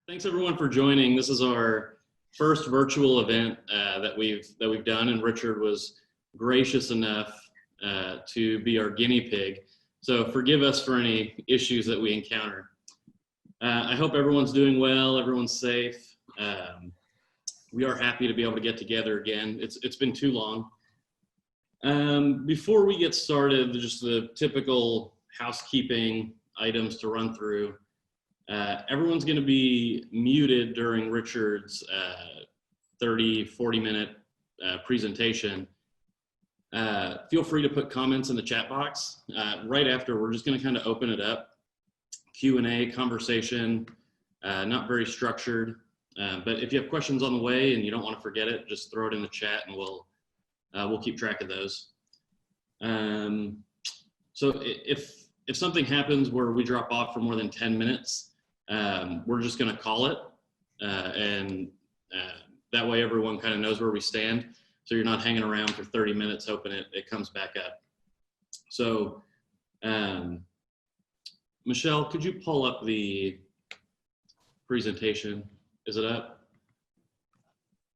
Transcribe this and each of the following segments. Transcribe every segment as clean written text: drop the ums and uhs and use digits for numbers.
Thanks everyone for joining. This is our first virtual event that we've done, and Richard was gracious enough to be our guinea pig. So forgive us for any issues that we encounter. I hope everyone's doing well, everyone's safe. We are happy to be able to get together again. It's been too long. Before we get started, just the typical housekeeping items to run through. Everyone's going to be muted during Richard's 30-40 minute presentation. Feel free to put comments in the chat box. Right after, we're just going to kind of open it up. Q&A conversation, not very structured. But if you have questions on the way and you don't want to forget it, just throw it in the chat and we'll keep track of those. So if something happens where we drop off for more than 10 minutes, we're just going to call it, and that way everyone kind of knows where we stand, so you're not hanging around for 30 minutes hoping it comes back up. So Michelle, could you pull up the presentation? Is it up?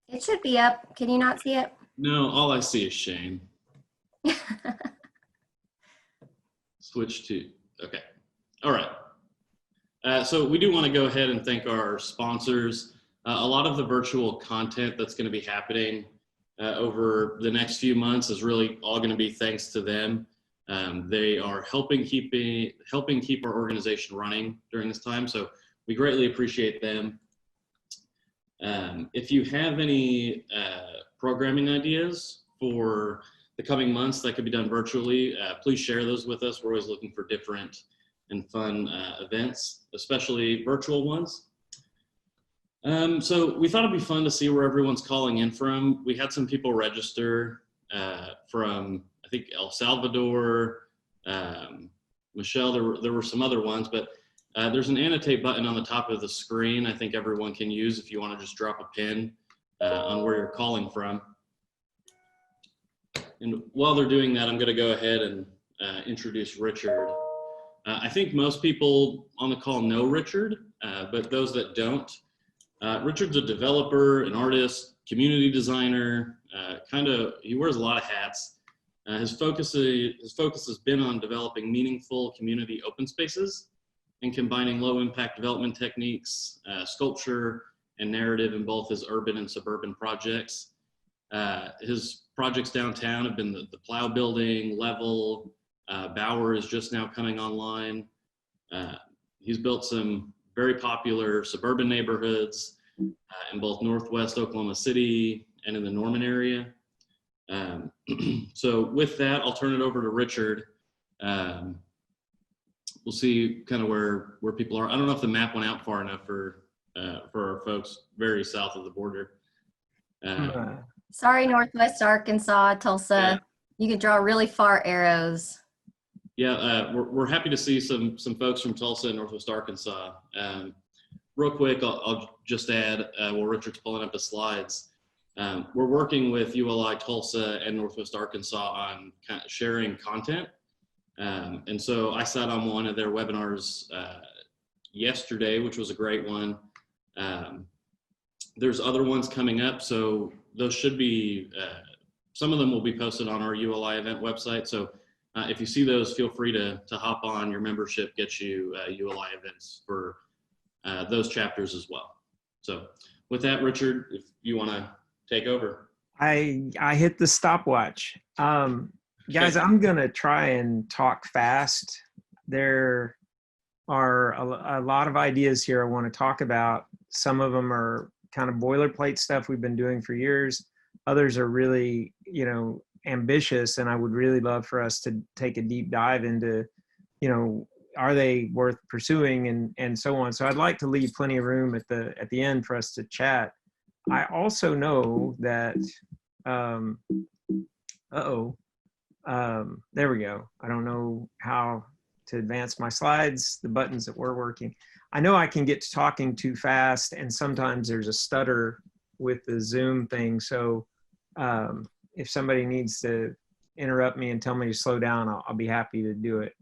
It should be up. Can you not see it? No, all I see is Shane. Switch to, okay. All right. So we do want to go ahead and thank our sponsors. A lot of the virtual content that's going to be happening over the next few months is really all going to be thanks to them. They are helping keep our organization running during this time, so we greatly appreciate them. If you have any programming ideas for the coming months that could be done virtually, please share those with us. We're always looking for different and fun events, especially virtual ones. So we thought it'd be fun to see where everyone's calling in from. We had some people register from, I think, El Salvador, Michelle, there were some other ones, but there's an annotate button on the top of the screen I think everyone can use if you want to just drop a pin on where you're calling from. And while they're doing that, I'm going to go ahead and introduce Richard. I think most people on the call know Richard, but those that don't, Richard's a developer, an artist, community designer, he wears a lot of hats. His focus has been on developing meaningful community open spaces and combining low impact development techniques, sculpture, and narrative in both his urban and suburban projects. His projects downtown have been the Plow Building, Level, Bauer is just now coming online. He's built some very popular suburban neighborhoods in both Northwest Oklahoma City and in the Norman area. So with that, I'll turn it over to Richard. We'll see kind of where people are. I don't know if the map went out far enough for our folks very south of the border. Sorry, Northwest Arkansas, Tulsa. Yeah. You can draw really far arrows. Yeah, we're happy to see some folks from Tulsa and Northwest Arkansas. Real quick, I'll just add, while Richard's pulling up the slides, we're working with ULI Tulsa and Northwest Arkansas on kind of sharing content. And so I sat on one of their webinars yesterday, which was a great one. There's other ones coming up, so those should be, some of them will be posted on our ULI event website. So if you see those, feel free to hop on. Your membership gets you ULI events for those chapters as well. So with that, Richard, if you want to take over. I hit the stopwatch. Guys, I'm going to try and talk fast. There are a lot of ideas here I want to talk about. Some of them are kind of boilerplate stuff we've been doing for years. Others are really, ambitious, and I would really love for us to take a deep dive into, are they worth pursuing and so on. So I'd like to leave plenty of room at the end for us to chat. I also know that, there we go. I don't know how to advance my slides, the buttons that were working. I know I can get to talking too fast, and sometimes there's a stutter with the Zoom thing. So if somebody needs to interrupt me and tell me to slow down, I'll be happy to do it.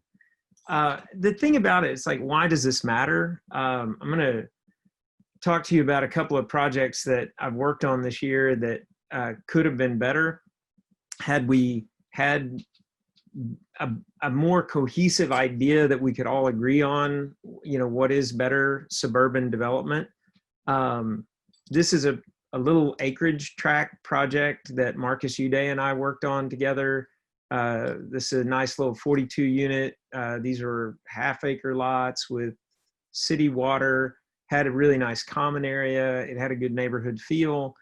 The thing about it, it's like, why does this matter? I'm going to talk to you about a couple of projects that I've worked on this year that could have been better had we had a more cohesive idea that we could all agree on, what is better suburban development. This is a little acreage tract project that Marcus Uday and I worked on together. This is a nice little 42 unit. These are half-acre lots with city water, had a really nice common area. It had a good neighborhood feel.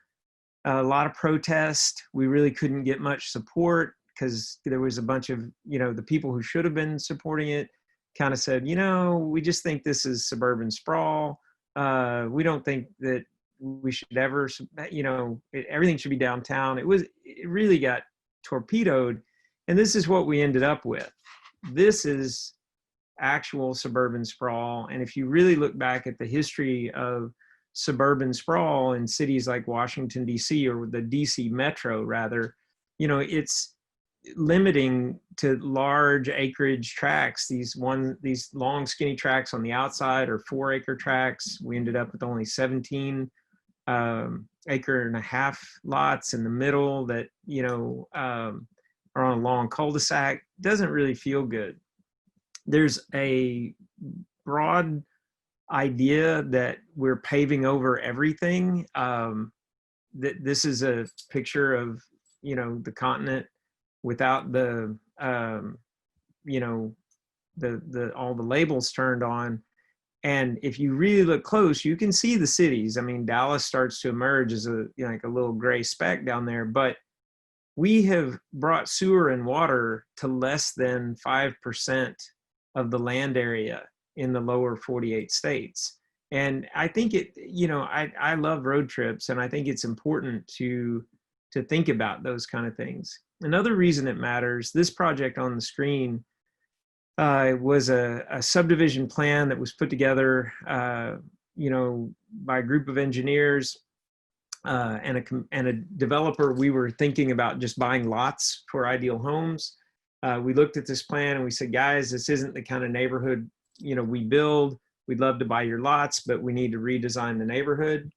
A lot of protest. We really couldn't get much support because there was a bunch of, the people who should have been supporting it kind of said, we just think this is suburban sprawl. We don't think that we should ever, everything should be downtown. It really got torpedoed. And this is what we ended up with. This is actual suburban sprawl. And if you really look back at the history of suburban sprawl in cities like Washington, D.C., or the D.C. metro, rather, it's limiting to large acreage tracts. These long skinny tracts on the outside are 4-acre tracts. We ended up with only 17 acre and a half lots in the middle that, are on a long cul-de-sac. Doesn't really feel good. There's a broad idea that we're paving over everything. That this is a picture of, the continent without the, all the labels turned on. And if you really look close, you can see the cities. I mean, Dallas starts to emerge as like a little gray speck down there, but we have brought sewer and water to less than 5% of the land area in the lower 48 states. And I think I love road trips, and I think it's important to think about those kind of things. Another reason it matters, this project on the screen was a subdivision plan that was put together, by a group of engineers and a developer. We were thinking about just buying lots for ideal homes. We looked at this plan and we said, guys, this isn't the kind of neighborhood, we build. We'd love to buy your lots, but we need to redesign the neighborhood.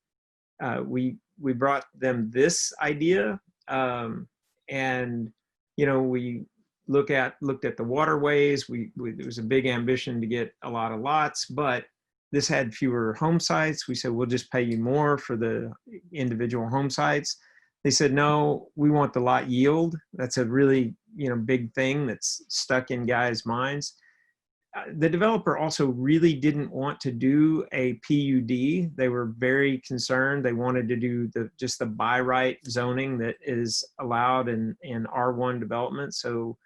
We brought them this idea, and we looked at the waterways. There was a big ambition to get a lot of lots, but this had fewer home sites. We said, we'll just pay you more for the individual home sites. They said, no, we want the lot yield. That's a really, big thing that's stuck in guys' minds. The developer also really didn't want to do a PUD. They were very concerned. They wanted to do just the by right zoning that is allowed in R1 development. So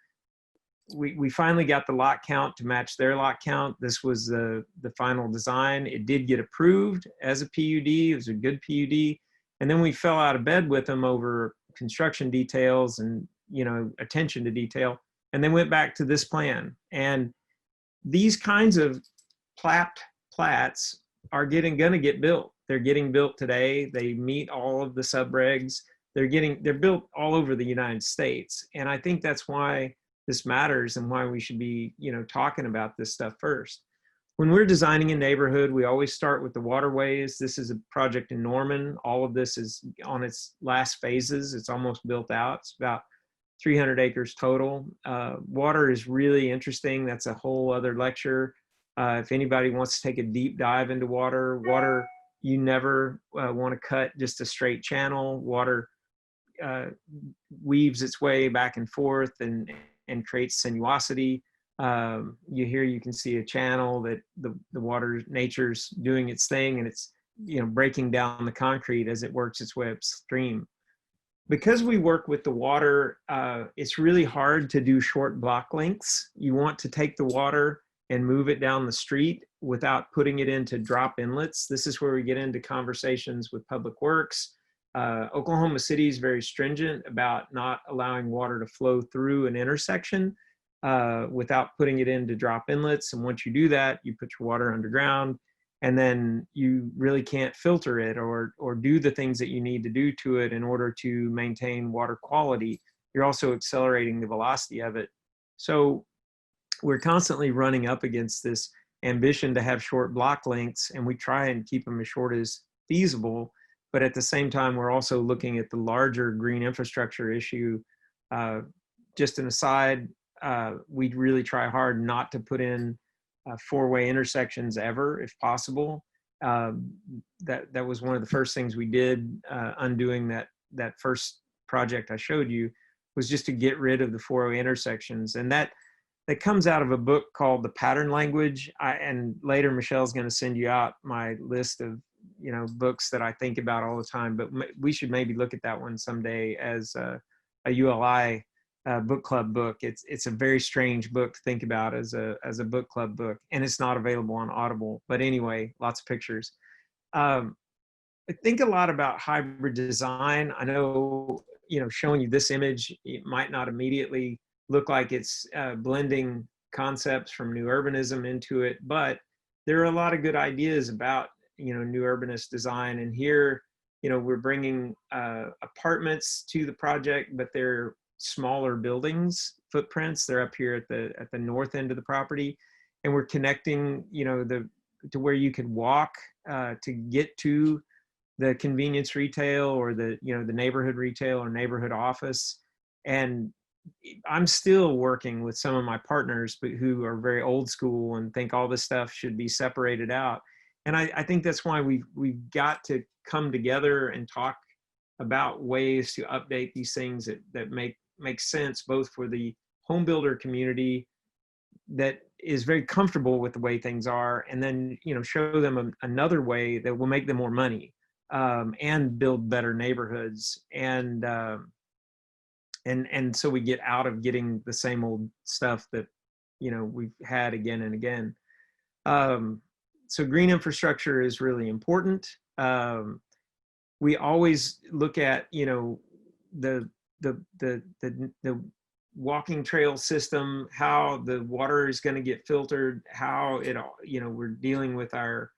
we finally got the lot count to match their lot count. This was the final design. It did get approved as a PUD. It was a good PUD. And then we fell out of bed with them over construction details and, attention to detail, and then went back to this plan. And these kinds of plats are gonna get built. They're getting built today. They meet all of the subregs. They're built all over the United States. And I think that's why this matters and why we should be, talking about this stuff first. When we're designing a neighborhood, we always start with the waterways. This is a project in Norman. All of this is on its last phases. It's almost built out. It's about 300 acres total. Water is really interesting. That's a whole other lecture. If anybody wants to take a deep dive into water, you never want to cut just a straight channel. Water weaves its way back and forth and creates sinuosity. You can see a channel that the water, nature's doing its thing, and it's breaking down the concrete as it works its way upstream. Because we work with the water, it's really hard to do short block lengths. You want to take the water and move it down the street without putting it into drop inlets. This is where we get into conversations with Public Works. Oklahoma City is very stringent about not allowing water to flow through an intersection without putting it into drop inlets. And once you do that, you put your water underground, and then you really can't filter it or do the things that you need to do to it in order to maintain water quality. You're also accelerating the velocity of it. So we're constantly running up against this. ambition to have short block lengths, and we try and keep them as short as feasible. But at the same time, we're also looking at the larger green infrastructure issue. Just an aside, we really try hard not to put in four-way intersections ever, if possible. That was one of the first things we did, undoing that first project I showed you, was just to get rid of the four-way intersections. And that comes out of a book called The Pattern Language. And later Michelle's going to send you out my list of books that I think about all the time. But we should maybe look at that one someday as a ULI book club book. It's a very strange book to think about as a book club book, and it's not available on Audible. But anyway, lots of pictures. I think a lot about hybrid design. I know, showing you this image, it might not immediately look like it's blending concepts from new urbanism into it, but there are a lot of good ideas about, new urbanist design. And here, we're bringing apartments to the project, but they're smaller buildings footprints. They're up here at the north end of the property, and we're connecting, to where you could walk to get to the convenience retail or the neighborhood retail or neighborhood office. And I'm still working with some of my partners, but who are very old school and think all this stuff should be separated out. And I think that's why we've got to come together and talk about ways to update these things that make sense, both for the home builder community that is very comfortable with the way things are, and then show them another way that will make them more money, and build better neighborhoods, and so we get out of getting the same old stuff that we've had again and again. So green infrastructure is really important. We always look at the walking trail system, how the water is going to get filtered, how we're dealing with our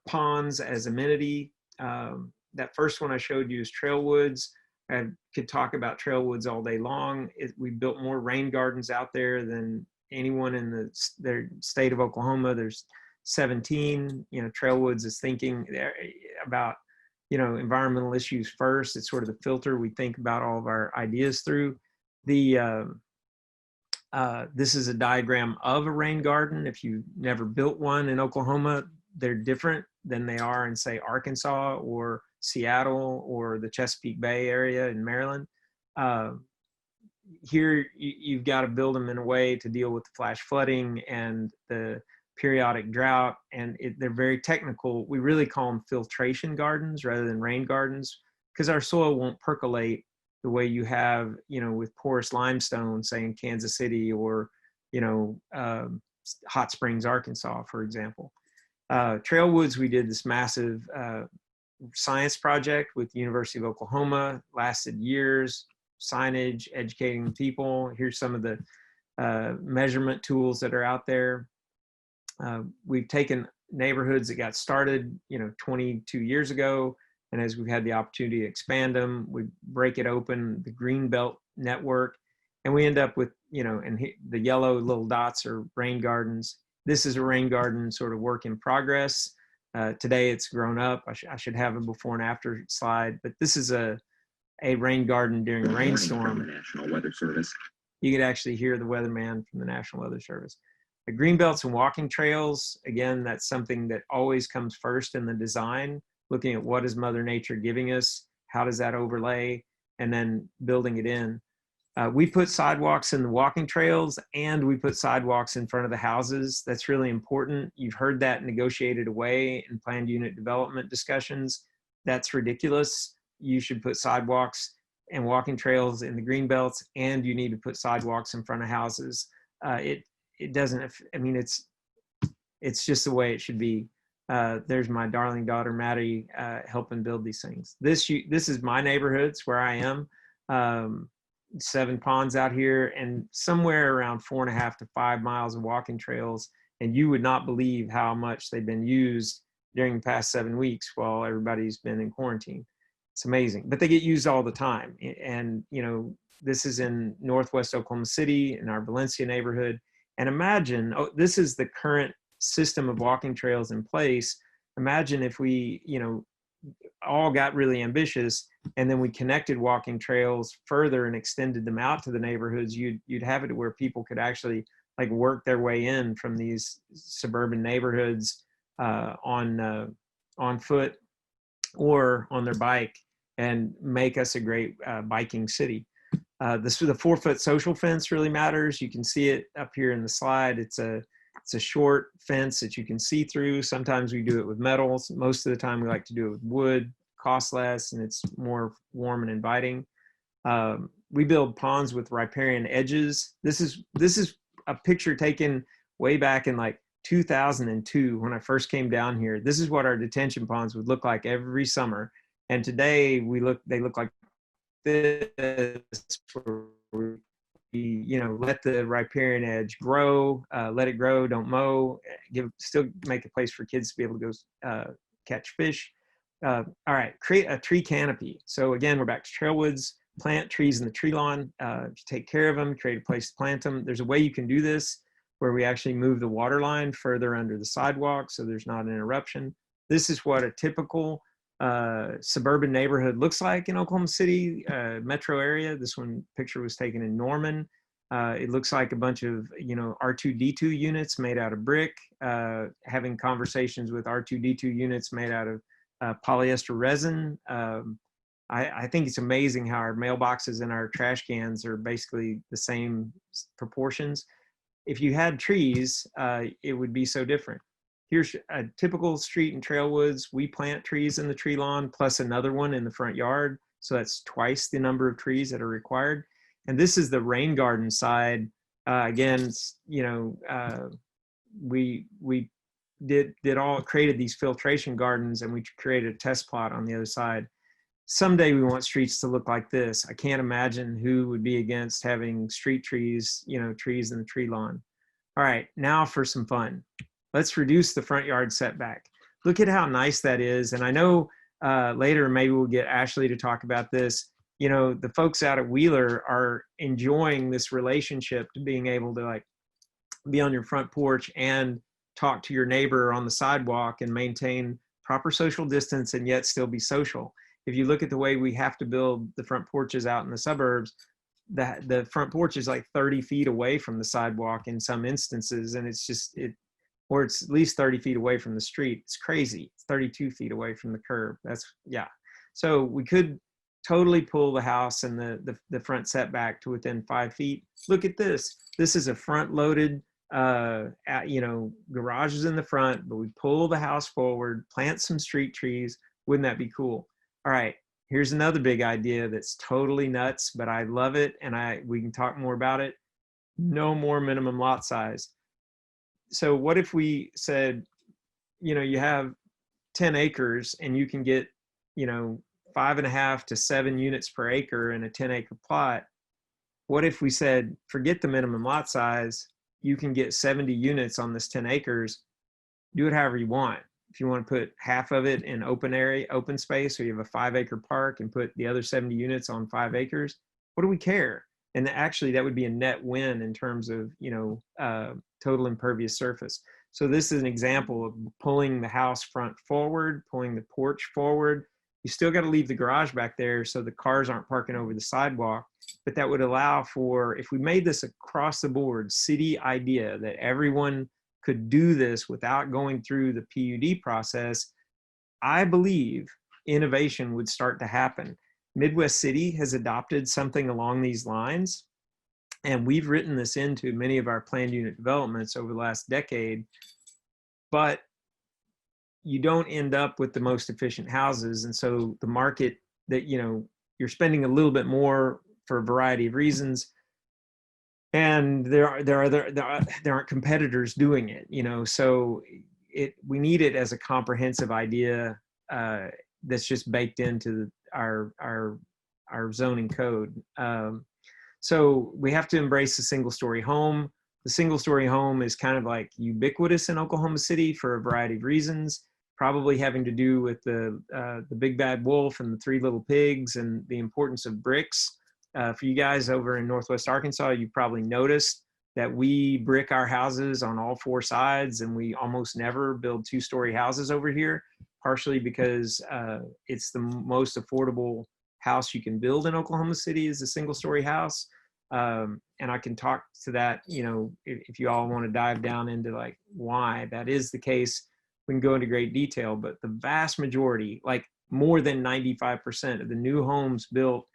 ponds as amenity. That first one I showed you is trail woods. I could talk about trail woods all day long. We built more rain gardens out there than anyone in the state of Oklahoma. There's 17. Trail woods is thinking about environmental issues first. It's sort of the filter we think about all of our ideas through. This is a diagram of a rain garden. If you've never built one in Oklahoma, they're different than they are in, say, Arkansas or Seattle or the Chesapeake Bay area in Maryland. Here, you've got to build them in a way to deal with the flash flooding and the periodic drought, and they're very technical. We really call them filtration gardens rather than rain gardens, because our soil won't percolate the way you have, with porous limestone, say in Kansas City or, Hot Springs, Arkansas, for example. Trail woods, we did this massive science project with the University of Oklahoma, lasted years, signage, educating people. Here's some of the measurement tools that are out there. We've taken neighborhoods that got started, 22 years ago, and as we've had the opportunity to expand them, we break it open, the green belt network, and we end up with, and the yellow little dots are rain gardens. This is a rain garden sort of work in progress. Today it's grown up. I should have a before and after slide, but this is a rain garden during a rainstorm. From the National Weather Service. You could actually hear the weatherman from the National Weather Service. The green belts and walking trails, again, that's something that always comes first in the design, looking at what is Mother Nature giving us, how does that overlay, and then building it in. We put sidewalks in the walking trails, and we put sidewalks in front of the houses. That's really important. You've heard that negotiated away in planned unit development discussions. That's ridiculous. You should put sidewalks and walking trails in the green belts, and you need to put sidewalks in front of houses. It doesn't, I mean, it's just the way it should be. There's my darling daughter, Maddie, helping build these things. This is my neighborhood. It's where I am. 7 ponds out here, and somewhere around 4.5 to 5 miles of walking trails. And you would not believe how much they've been used during the past 7 weeks while everybody's been in quarantine. It's amazing, but they get used all the time. And, this is in Northwest Oklahoma City in our Valencia neighborhood. And imagine, this is the current system of walking trails in place, imagine if we, all got really ambitious and then we connected walking trails further and extended them out to the neighborhoods. You'd have it where people could actually like work their way in from these suburban neighborhoods on foot or on their bike and make us a great biking city. The 4-foot social fence really matters. You can see it up here in the slide. It's a short fence that you can see through. Sometimes we do it with metals. Most of the time we like to do it with wood, costs less, and it's more warm and inviting. We build ponds with riparian edges. This is a picture taken way back in like 2002 when I first came down here. This is what our detention ponds would look like every summer. And today they look like this, where we, let the riparian edge grow, let it grow, don't mow, still make a place for kids to be able to go catch fish. All right, create a tree canopy. So again, we're back to trailwoods, plant trees in the tree lawn. If you take care of them, create a place to plant them. There's a way you can do this where we actually move the water line further under the sidewalk so there's not an interruption. This is what a typical suburban neighborhood looks like in Oklahoma City metro area. This picture was taken in Norman. It looks like a bunch of R2D2 units made out of brick, having conversations with R2D2 units made out of polyester resin. I think it's amazing how our mailboxes and our trash cans are basically the same proportions. If you had trees, it would be so different. Here's a typical street in Trailwoods. We plant trees in the tree lawn plus another one in the front yard. So that's twice the number of trees that are required. And this is the rain garden side. Again, we created these filtration gardens, and we created a test plot on the other side. Someday we want streets to look like this. I can't imagine who would be against having street trees, trees in the tree lawn. All right, now for some fun. Let's reduce the front yard setback. Look at how nice that is. And I know later maybe we'll get Ashley to talk about this. The folks out at Wheeler are enjoying this relationship to being able to like be on your front porch and talk to your neighbor on the sidewalk and maintain proper social distance and yet still be social. If you look at the way we have to build the front porches out in the suburbs, the front porch is like 30 feet away from the sidewalk in some instances. And or it's at least 30 feet away from the street. It's crazy. It's 32 feet away from the curb. So we could totally pull the house and the front setback to within 5 feet. Look at this. This is a front loaded, garages in the front, but we pull the house forward, plant some street trees. Wouldn't that be cool? All right, here's another big idea that's totally nuts, but I love it, and we can talk more about it. No more minimum lot size. So what if we said, you have 10 acres and you can get, 5.5 to 7 units per acre in a 10-acre plot? What if we said, forget the minimum lot size, you can get 70 units on this 10 acres, do it however you want. If you want to put half of it in open space, or you have a 5-acre park and put the other 70 units on 5 acres, what do we care? And actually that would be a net win in terms of, total impervious surface. So this is an example of pulling the house front forward, pulling the porch forward. You still got to leave the garage back there so the cars aren't parking over the sidewalk, but that would allow for, if we made this across the board city idea that everyone could do this without going through the PUD process, I believe innovation would start to happen. Midwest City has adopted something along these lines, and we've written this into many of our planned unit developments over the last decade, but you don't end up with the most efficient houses. And so the market that, you're spending a little bit more for a variety of reasons, and there aren't competitors doing it, so we need it as a comprehensive idea that's just baked into our zoning code. So we have to embrace the single-story home. The single-story home is kind of like ubiquitous in Oklahoma City for a variety of reasons, probably having to do with the big bad wolf and the 3 little pigs and the importance of bricks. For you guys over in Northwest Arkansas, you probably noticed that we brick our houses on all four sides, and we almost never build two-story houses over here, partially because it's the most affordable house you can build in Oklahoma City is a single-story house. And I can talk to that, if you all want to dive down into like why that is the case, we can go into great detail. But the vast majority, like more than 95% of the new homes built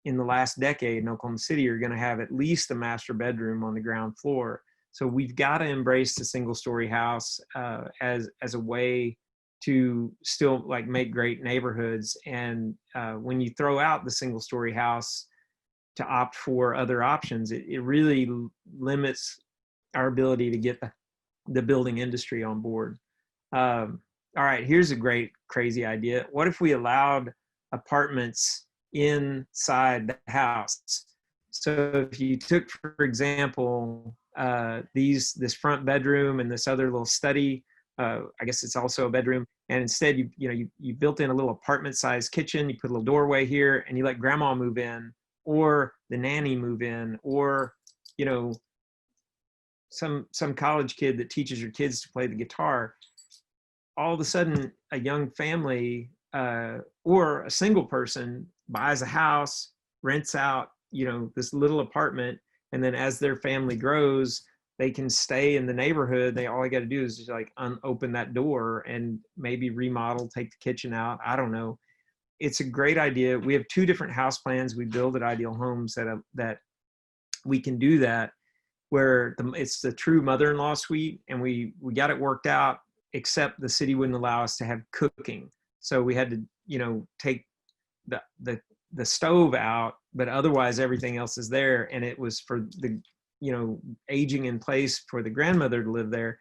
in the last decade in Oklahoma City are going to have at least a master bedroom on the ground floor. So we've got to embrace the single-story house as a way to still like make great neighborhoods. And when you throw out the single-story house to opt for other options, it really limits our ability to get the building industry on board. All right, here's a great, crazy idea. What if we allowed apartments inside the house? So if you took, for example, this front bedroom and this other little study, I guess it's also a bedroom, and instead you built in a little apartment-sized kitchen, you put a little doorway here, and you let grandma move in, or the nanny move in, or some college kid that teaches your kids to play the guitar. All of a sudden, a young family or a single person buys a house, rents out this little apartment, and then as their family grows, they can stay in the neighborhood. All I got to do is just like open that door and maybe remodel, take the kitchen out. I don't know. It's a great idea. We have 2 different house plans we build at Ideal Homes that we can do that, where it's the true mother-in-law suite, and we got it worked out, except the city wouldn't allow us to have cooking. So we had to, take the stove out, but otherwise everything else is there. And it was for the, aging in place for the grandmother to live there.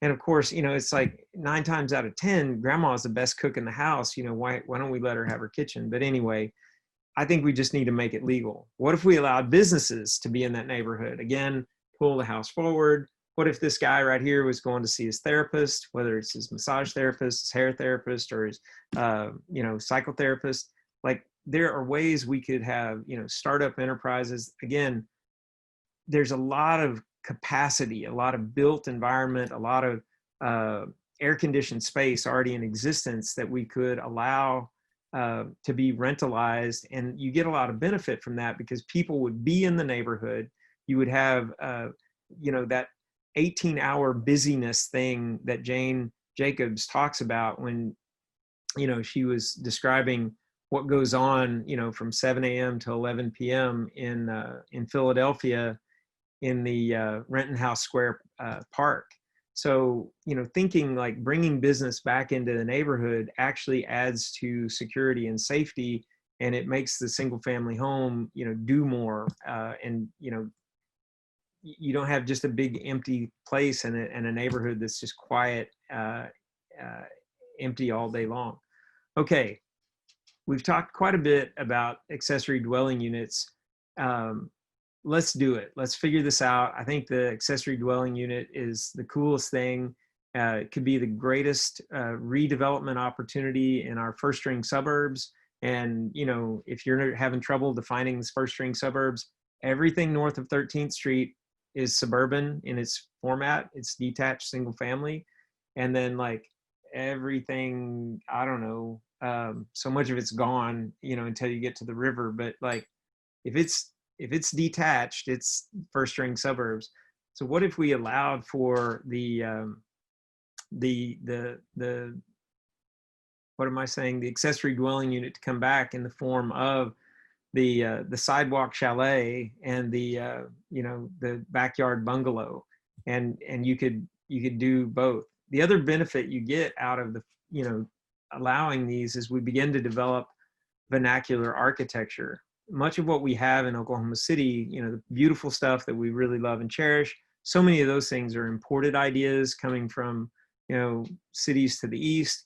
And of course, it's like 9 times out of 10, grandma is the best cook in the house. Why don't we let her have her kitchen? But anyway, I think we just need to make it legal. What if we allowed businesses to be in that neighborhood? Again, pull the house forward. What if this guy right here was going to see his therapist, whether it's his massage therapist, his hair therapist, or his, psychotherapist? Like, there are ways we could have, startup enterprises. Again, there's a lot of capacity, a lot of built environment, a lot of air-conditioned space already in existence that we could allow to be rentalized. And you get a lot of benefit from that because people would be in the neighborhood. You would have, that 18-hour busyness thing that Jane Jacobs talks about when, she was describing what goes on, from 7 a.m. to 11 p.m. in Philadelphia in the Renton-House Square Park. So, thinking like bringing business back into the neighborhood actually adds to security and safety, and it makes the single family home, do more. And, you don't have just a big empty place and a neighborhood that's just quiet, empty all day long. Okay, we've talked quite a bit about accessory dwelling units. Let's do it. Let's figure this out. I think the accessory dwelling unit is the coolest thing. It could be the greatest redevelopment opportunity in our first string suburbs. And, if you're having trouble defining the first string suburbs, everything north of 13th Street is suburban in its format. It's detached single family. And then like everything, I don't know, so much of it's gone, until you get to the river. But like, if it's detached, it's first string suburbs. So what if we allowed for the what am I saying? The accessory dwelling unit to come back in the form of the sidewalk chalet and the backyard bungalow, and you could do both. The other benefit you get out of the allowing these is we begin to develop vernacular architecture. Much of what we have in Oklahoma City, the beautiful stuff that we really love and cherish, so many of those things are imported ideas coming from, cities to the east.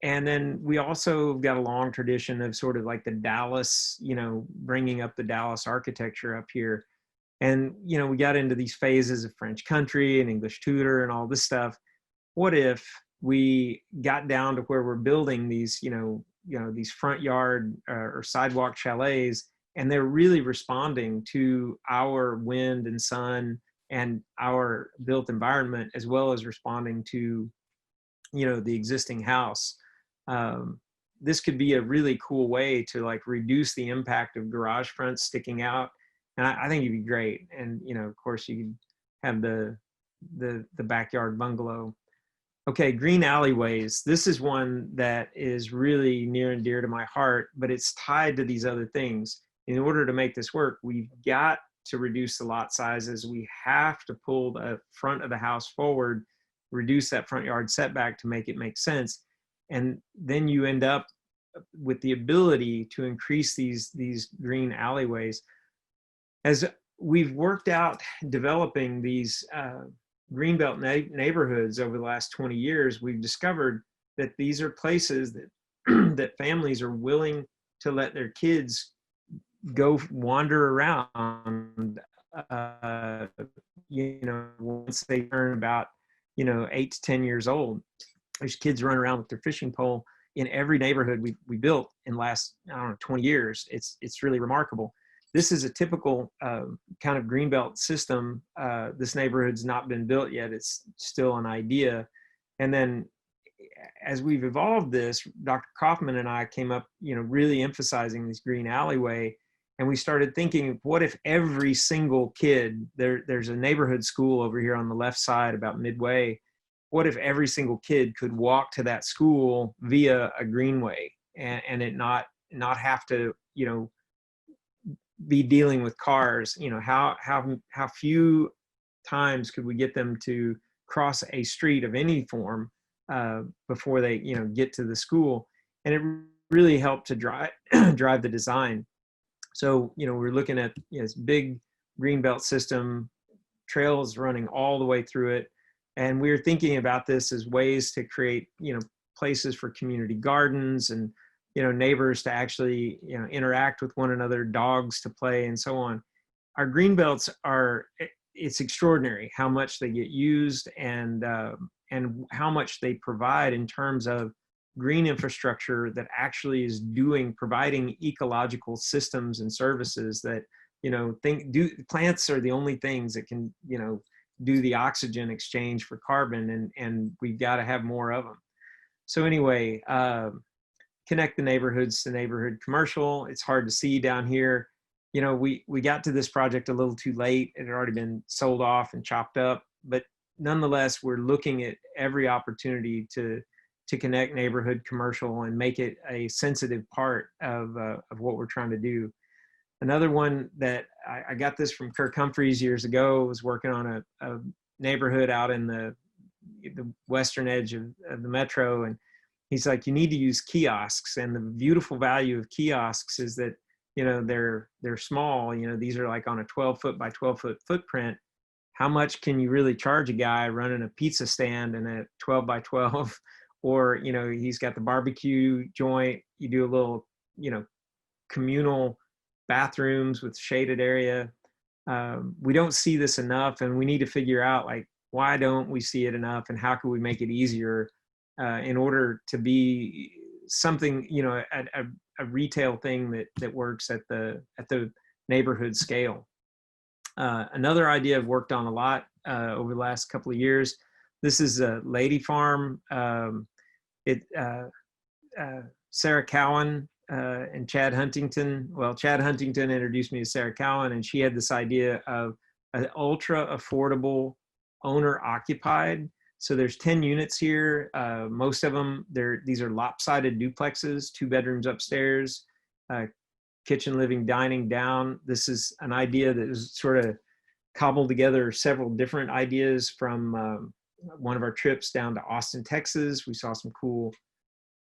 And then we also got a long tradition of sort of like the Dallas, bringing up the Dallas architecture up here. And, we got into these phases of French country and English Tudor and all this stuff. What if we got down to where we're building these, these front yard or sidewalk chalets, and they're really responding to our wind and sun and our built environment, as well as responding to, the existing house. This could be a really cool way to like reduce the impact of garage fronts sticking out. And I think it'd be great. And, of course you could have the backyard bungalow. Okay, green alleyways. This is one that is really near and dear to my heart, but it's tied to these other things. In order to make this work, we've got to reduce the lot sizes. We have to pull the front of the house forward, reduce that front yard setback to make it make sense. And then you end up with the ability to increase these green alleyways. As we've worked out developing these greenbelt neighborhoods over the last 20 years, we've discovered that these are places that that families are willing to let their kids go wander around, once they turn about, 8 to 10 years old. There's kids running around with their fishing pole in every neighborhood we built in the last, 20 years. It's really remarkable. This is a typical kind of greenbelt system. This neighborhood's not been built yet. It's still an idea. And then as we've evolved this, Dr. Kaufman and I came up, really emphasizing this green alleyway. And we started thinking, what if every single kid, there's a neighborhood school over here on the left side about midway. What if every single kid could walk to that school via a greenway and it not have to, be dealing with cars? How few times could we get them to cross a street of any form before they, get to the school? And it really helped to drive the design. So, we're looking at this big greenbelt system, trails running all the way through it. And we were thinking about this as ways to create, places for community gardens and, neighbors to actually, interact with one another, dogs to play and so on. Our greenbelts it's extraordinary how much they get used and how much they provide in terms of green infrastructure that actually is providing ecological systems and services that, plants are the only things that can, do the oxygen exchange for carbon, and we've got to have more of them. So anyway, connect the neighborhoods to neighborhood commercial. It's hard to see down here. We got to this project a little too late. It had already been sold off and chopped up, but nonetheless, we're looking at every opportunity to connect neighborhood commercial and make it a sensitive part of what we're trying to do. Another one that I got this from Kirk Humphreys years ago, was working on a neighborhood out in the western edge of the metro. And he's like, you need to use kiosks. And the beautiful value of kiosks is that, they're small, these are like on a 12-foot by 12-foot footprint. How much can you really charge a guy running a pizza stand in a 12 by 12? Or, he's got the barbecue joint. You do a little, communal bathrooms with shaded area. We don't see this enough, and we need to figure out, like, why don't we see it enough, and how can we make it easier in order to be something, a retail thing that works at the neighborhood scale. Another idea I've worked on a lot over the last couple of years. This is a Lady Farm. Sarah Cowan and Chad Huntington. Well, Chad Huntington introduced me to Sarah Cowan, and she had this idea of an ultra affordable owner occupied. So there's 10 units here. Most of them, these are lopsided duplexes, 2 bedrooms upstairs, kitchen, living, dining down. This is an idea that was sort of cobbled together several different ideas from one of our trips down to Austin, Texas. We saw some cool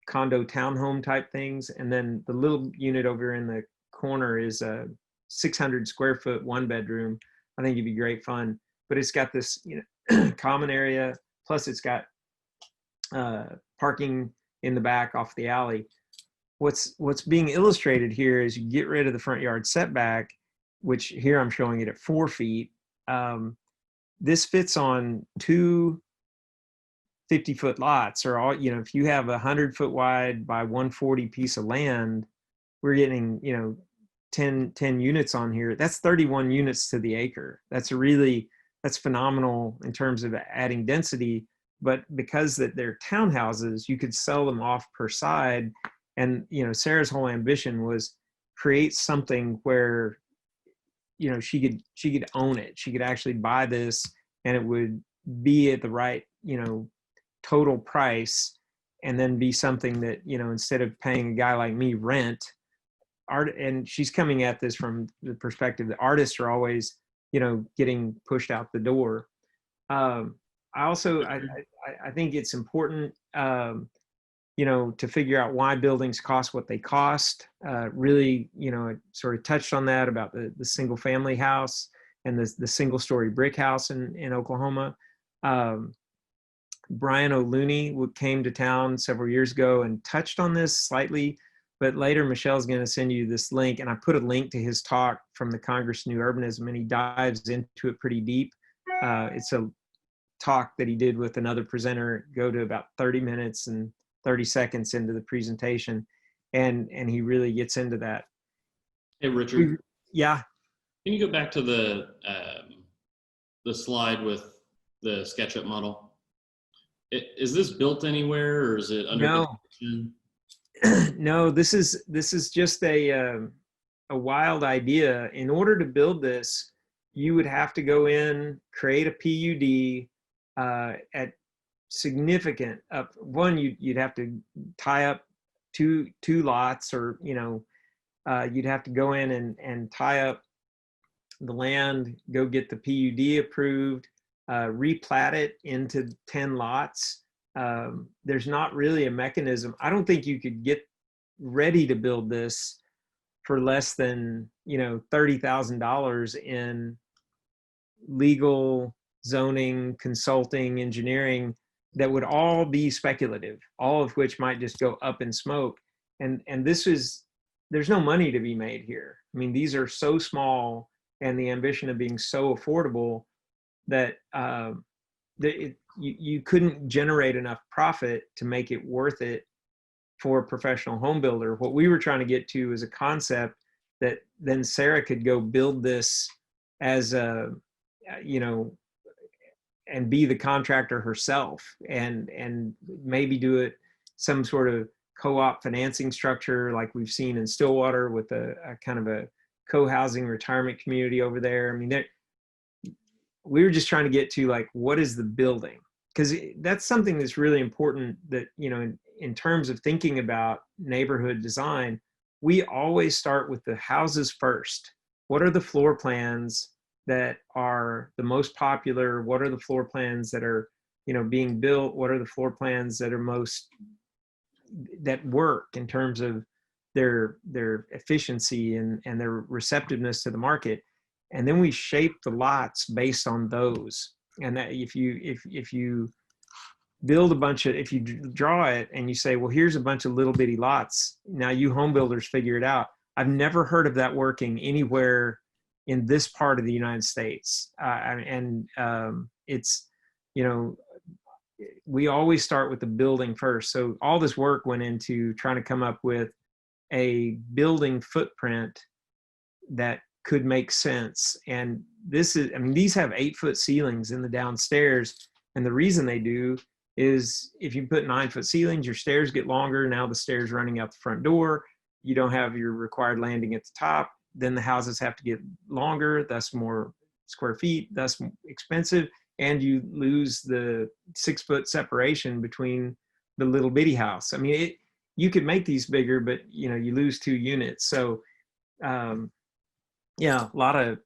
condo townhome type things. And then the little unit over in the corner is a 600 square foot 1 bedroom. I think it'd be great fun, but it's got this, common area. Plus it's got parking in the back off the alley. What's being illustrated here is you get rid of the front yard setback, which here I'm showing it at 4 feet. This fits on 2 50-foot lots, or all, if you have a 100-foot wide by 140 piece of land, we're getting, 10 units on here. That's 31 units to the acre. That's that's phenomenal in terms of adding density. But because that they're townhouses, you could sell them off per side. And, you know, Sarah's whole ambition was create something where, you know, she could own it. She could actually buy this and it would be at the right, you know, total price, and then be something that, you know, instead of paying a guy like me rent, and she's coming at this from the perspective that artists are always, you know, getting pushed out the door. I think it's important, you know, to figure out why buildings cost what they cost. Really, you know, I sort of touched on that about the single family house and the single story brick house in Oklahoma. Brian O'Looney came to town several years ago and touched on this slightly, but later Michelle's going to send you this link, and I put a link to his talk from the Congress of New Urbanism, and he dives into it pretty deep. It's a talk that he did with another presenter, go to about 30 minutes and 30 seconds into the presentation, and he really gets into that. Hey, Richard. Yeah. Can you go back to the slide with the SketchUp model? Is this built anywhere, or is it under construction? No, this is just a wild idea. In order to build this, you would have to go in, create a PUD at significant up. One, you'd have to tie up two lots, or, you know, you'd have to go in and tie up the land, go get the PUD approved, replat it into 10 lots. There's not really a mechanism. I don't think you could get ready to build this for less than, you know, $30,000 in legal, zoning, consulting, engineering, that would all be speculative, all of which might just go up in smoke. And there's no money to be made here. I mean, these are so small, and the ambition of being so affordable that you couldn't generate enough profit to make it worth it for a professional home builder. What we were trying to get to is a concept that then Sarah could go build this as a, you know, and be the contractor herself, and maybe do it some sort of co-op financing structure like we've seen in Stillwater with a kind of a co-housing retirement community over there. I mean, we were just trying to get to, like, what is the building? Because that's something that's really important, that, you know, in terms of thinking about neighborhood design, we always start with the houses first. What are the floor plans that are the most popular? What are the floor plans that are, you know, being built? What are the floor plans that are that work in terms of their efficiency and their receptiveness to the market? And then we shape the lots based on those. And that if you build a bunch of, if you draw it and you say, well, here's a bunch of little bitty lots, now you home builders figure it out. I've never heard of that working anywhere in this part of the United States. It's, you know, we always start with the building first. So all this work went into trying to come up with a building footprint that could make sense. And this is, I mean, these have 8-foot ceilings in the downstairs. And the reason they do is if you put 9-foot ceilings, your stairs get longer. Now the stairs running out the front door, you don't have your required landing at the top. Then the houses have to get longer, thus more square feet, thus expensive. And you lose the 6-foot separation between the little bitty house. I mean, you could make these bigger, but, you know, you lose 2 units. So, yeah, a lot of,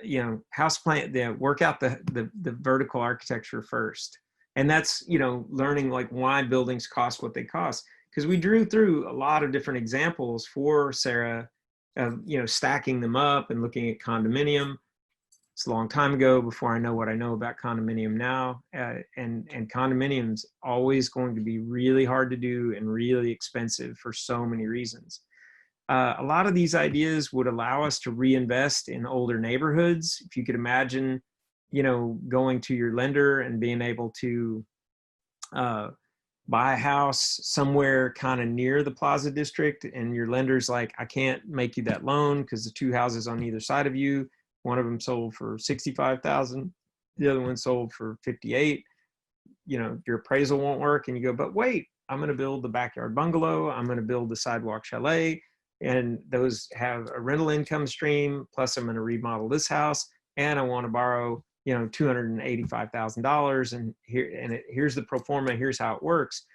you know, house plan, work out the vertical architecture first. And that's, you know, learning like why buildings cost what they cost. Because we drew through a lot of different examples for Sarah of, you know, stacking them up and looking at condominium. It's a long time ago before I know what I know about condominium now. And condominium's always going to be really hard to do and really expensive for so many reasons. A lot of these ideas would allow us to reinvest in older neighborhoods. If you could imagine, you know, going to your lender and being able to buy a house somewhere kind of near the Plaza District, and your lender's like, I can't make you that loan because the 2 houses on either side of you, one of them sold for $65,000 the other one sold for 58. You know, your appraisal won't work, and you go, but wait, I'm going to build the backyard bungalow. I'm going to build the sidewalk chalet, and those have a rental income stream. Plus, I'm going to remodel this house, and I want to borrow, you know, $285,000, and here's the pro forma. Here's how it works.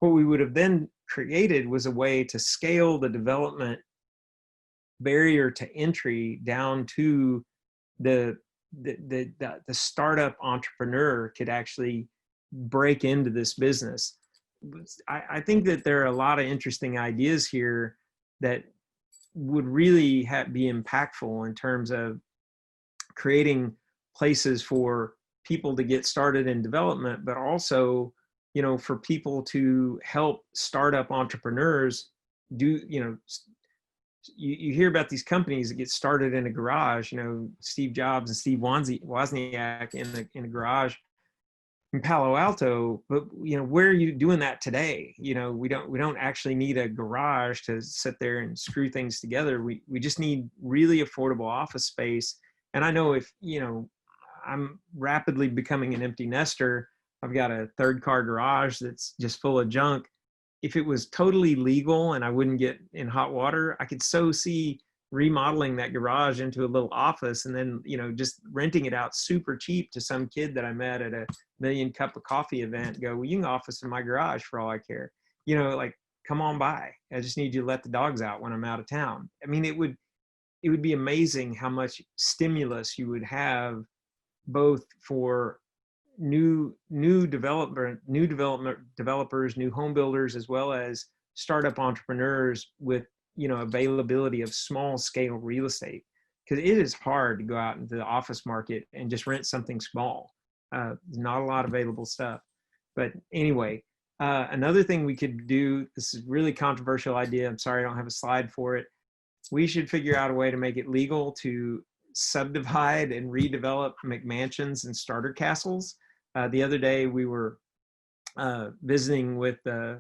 What we would have then created was a way to scale the development barrier to entry down to the startup entrepreneur could actually break into this business. I think that there are a lot of interesting ideas here that would really be impactful in terms of creating places for people to get started in development, but also, you know, for people to help startup entrepreneurs do, you know, you hear about these companies that get started in a garage, you know, Steve Jobs and Steve Wozniak in a garage in Palo Alto, but you know, where are you doing that today? You know, we don't actually need a garage to sit there and screw things together. We just need really affordable office space. And I know if, you know, I'm rapidly becoming an empty nester, I've got a 3rd-car garage that's just full of junk. If it was totally legal and I wouldn't get in hot water, I could so see remodeling that garage into a little office and then, you know, just renting it out super cheap to some kid that I met at a million cup of coffee event. Go, well, you can office in my garage for all I care. You know, like, come on by. I just need you to let the dogs out when I'm out of town. I mean, it would be amazing how much stimulus you would have both for new developers, new home builders, as well as startup entrepreneurs with, you know, availability of small scale real estate, because it is hard to go out into the office market and just rent something small. There's not a lot of available stuff. But anyway, another thing we could do, this is a really controversial idea. I'm sorry I don't have a slide for it. We should figure out a way to make it legal to subdivide and redevelop McMansions and starter castles. The other day we were visiting with a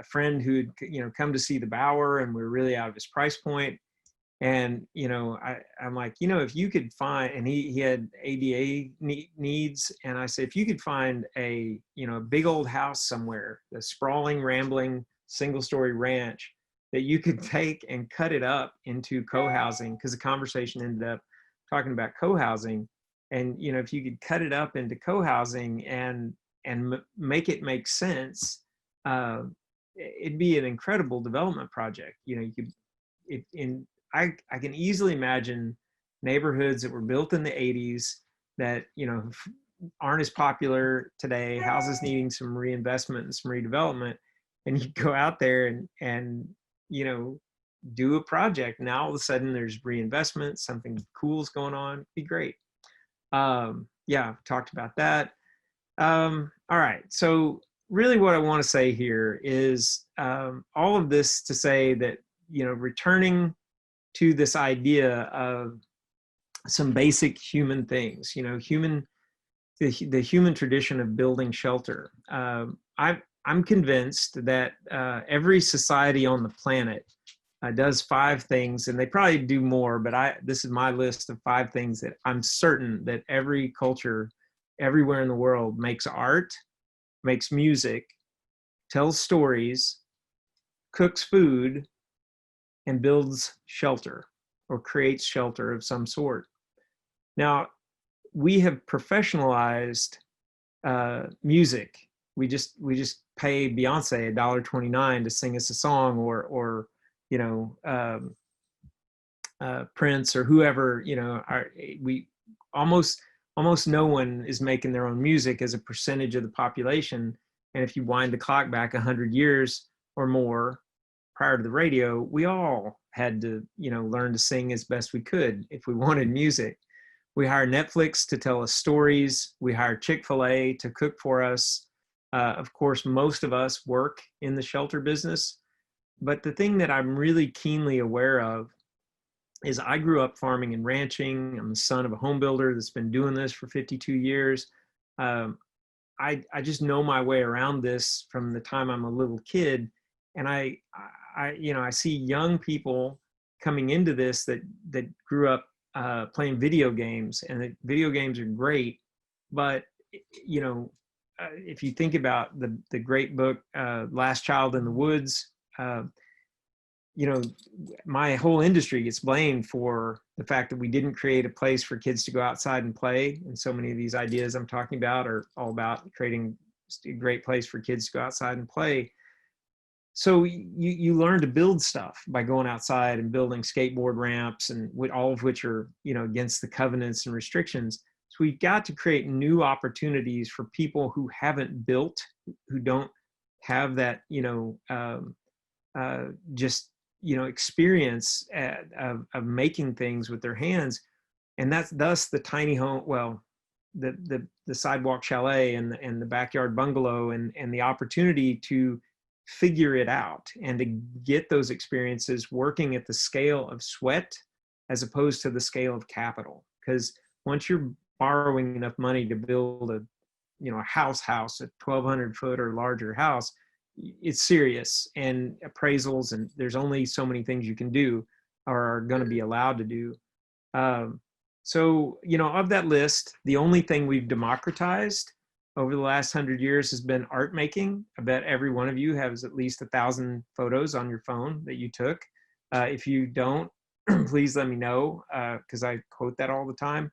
friend who had, you know, come to see the Bower, and we were really out of his price point. And, you know, I'm like, you know, if you could find, and he had ADA needs. And I said, if you could find a, you know, a big old house somewhere, a sprawling, rambling, single-story ranch that you could take and cut it up into co-housing, because the conversation ended up talking about co-housing. And, you know, if you could cut it up into co-housing and make it make sense, it'd be an incredible development project. You know, I can easily imagine neighborhoods that were built in the 80s that, you know, aren't as popular today, houses needing some reinvestment and some redevelopment. And you go out there and, you know, do a project. Now all of a sudden there's reinvestment, something cool's going on. It'd be great. Yeah, talked about that. All right. So really what I want to say here is all of this to say that, you know, returning to this idea of some basic human things, you know, the human tradition of building shelter. I'm convinced that every society on the planet does 5 things, and they probably do more, but this is my list of 5 things that I'm certain that every culture everywhere in the world makes: art, makes music, tells stories, cooks food, and builds shelter or creates shelter of some sort. Now, we have professionalized music. We just pay Beyonce $1.29 to sing us a song, or you know, Prince or whoever. You know, we almost no one is making their own music as a percentage of the population. And if you wind the clock back 100 years or more prior to the radio, we all had to, you know, learn to sing as best we could if we wanted music. We hire Netflix to tell us stories. We hire Chick-fil-A to cook for us. Of course, most of us work in the shelter business. But the thing that I'm really keenly aware of is I grew up farming and ranching. I'm the son of a home builder that's been doing this for 52 years. I just know my way around this from the time I'm a little kid. And I you know, I see young people coming into this that grew up playing video games, and video games are great, but you know, if you think about the great book Last Child in the Woods, you know, my whole industry gets blamed for the fact that we didn't create a place for kids to go outside and play. And so many of these ideas I'm talking about are all about creating a great place for kids to go outside and play. So you learn to build stuff by going outside and building skateboard ramps, and all of which are, you know, against the covenants and restrictions. So we've got to create new opportunities for people who haven't built, who don't have that, you know, just, you know, experience of making things with their hands. And that's thus the tiny home, well, the sidewalk chalet and the backyard bungalow, and the opportunity to figure it out and to get those experiences working at the scale of sweat as opposed to the scale of capital. Because once you're borrowing enough money to build a, you know, a house, a 1,200 foot or larger house, it's serious, and appraisals, and there's only so many things you can do or are going to be allowed to do. So, you know, of that list, the only thing we've democratized over the last 100 years has been art making. I bet every one of you has at least 1,000 photos on your phone that you took. If you don't, please let me know, because I quote that all the time.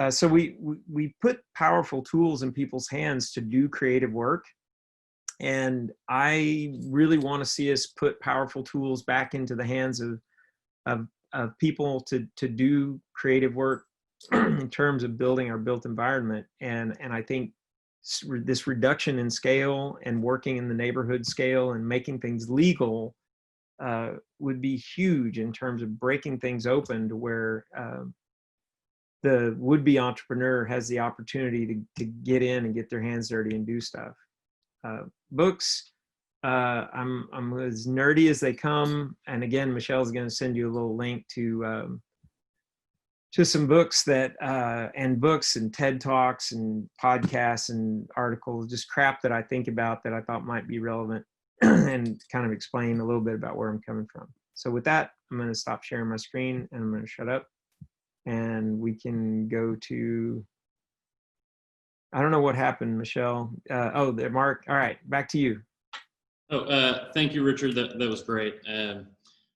So we put powerful tools in people's hands to do creative work. And I really want to see us put powerful tools back into the hands of people to do creative work in terms of building our built environment. And I think this reduction in scale and working in the neighborhood scale and making things legal would be huge in terms of breaking things open to where the would-be entrepreneur has the opportunity to get in and get their hands dirty and do stuff. Books, I'm as nerdy as they come. And again, Michelle's going to send you a little link to some books that, and books and TED Talks and podcasts and articles, just crap that I think about that I thought might be relevant, and kind of explain a little bit about where I'm coming from. So with that, I'm going to stop sharing my screen and I'm going to shut up, and we can go to, I don't know what happened, Michelle. Oh, there, Mark. All right, back to you. Oh, thank you, Richard. That was great.